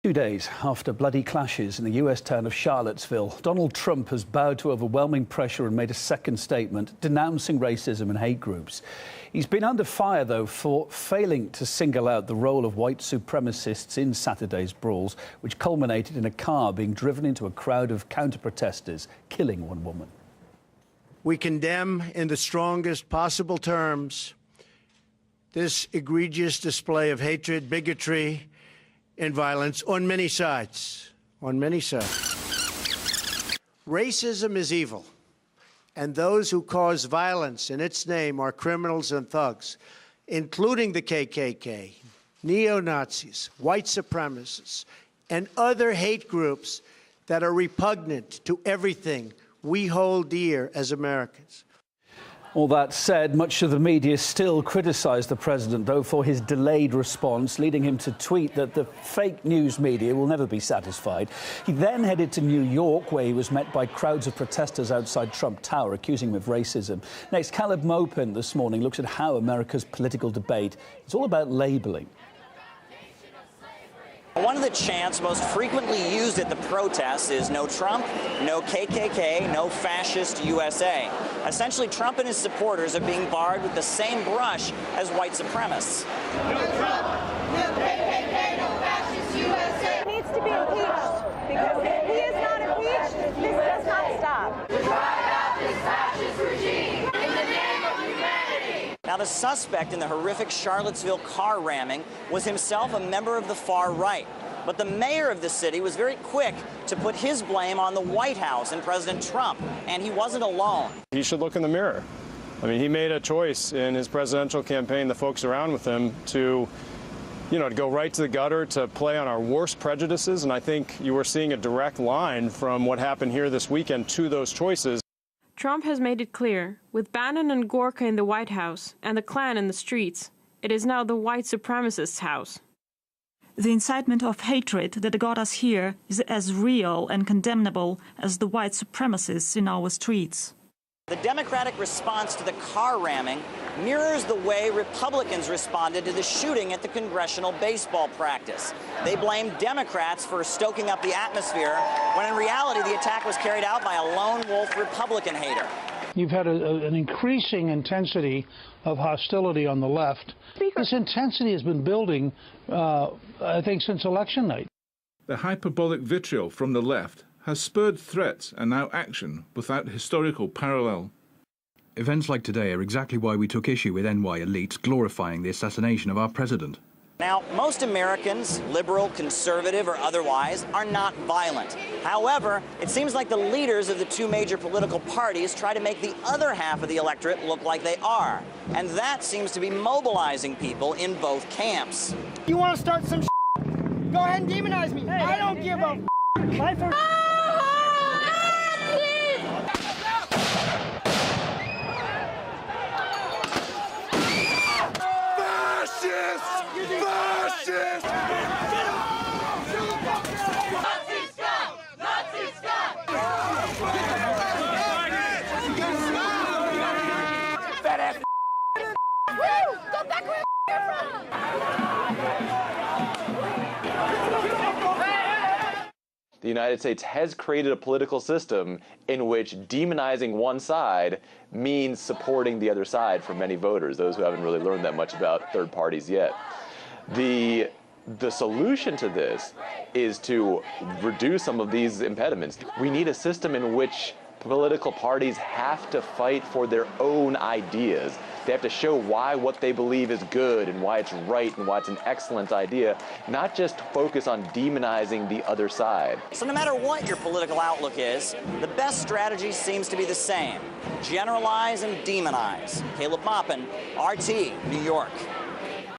2 days after bloody clashes in the US town of Charlottesville, Donald Trump has bowed to overwhelming pressure and made a second statement denouncing racism and hate groups. He's been under fire, though, for failing to single out the role of white supremacists in Saturday's brawls, which culminated in a car being driven into a crowd of counter-protesters, killing one woman. We condemn in the strongest possible terms this egregious display of hatred, bigotry, and violence on many sides. On many sides. Racism is evil, and those who cause violence in its name are criminals and thugs, including the KKK, neo-Nazis, white supremacists, and other hate groups that are repugnant to everything we hold dear as Americans. All that said, much of the media still criticised the president, though, for his delayed response, leading him to tweet that the fake news media will never be satisfied. He then headed to New York, where he was met by crowds of protesters outside Trump Tower, accusing him of racism. Next, Maupin this morning looks at how America's political debate is all about labelling. One of the chants most frequently used at the protests is no Trump, no KKK, no fascist USA. Essentially, Trump and his supporters are being barred with the same brush as white supremacists. No Trump, no KKK, no fascist USA. He needs to be impeached, because if he is not impeached, this does not stop. Drive out this fascist regime in the name of humanity. Now, the suspect in the horrific Charlottesville car ramming was himself a member of the far right. But the mayor of the city was very quick to put his blame on the White House and President Trump, and he wasn't alone. He should look in the mirror. I mean, he made a choice in his presidential campaign, the folks around with him, to go right to the gutter, to play on our worst prejudices, and I think you were seeing a direct line from what happened here this weekend to those choices. Trump has made it clear, with Bannon and Gorka in the White House and the Klan in the streets, it is now the white supremacists' house. The incitement of hatred that got us here is as real and condemnable as the white supremacists in our streets. The Democratic response to the car ramming mirrors the way Republicans responded to the shooting at the congressional baseball practice. They blamed Democrats for stoking up the atmosphere, when in reality the attack was carried out by a lone wolf Republican hater. You've had an increasing intensity of hostility on the left. This intensity has been building, I think, since election night. The hyperbolic vitriol from the left has spurred threats and now action without historical parallel. Events like today are exactly why we took issue with NY elites glorifying the assassination of our president. Now, most Americans, liberal, conservative, or otherwise, are not violent. However, it seems like the leaders of the two major political parties try to make the other half of the electorate look like they are. And that seems to be mobilizing people in both camps. You want to start some shit? Go ahead and demonize me. I don't give a f***. The United States has created a political system in which demonizing one side means supporting the other side for many voters, those who haven't really learned that much about third parties yet. The solution to this is to reduce some of these impediments. We need a system in which political parties have to fight for their own ideas. They have to show why what they believe is good and why it's right and why it's an excellent idea, not just focus on demonizing the other side. So no matter what your political outlook is, the best strategy seems to be the same. Generalize and demonize. Maupin, RT, New York.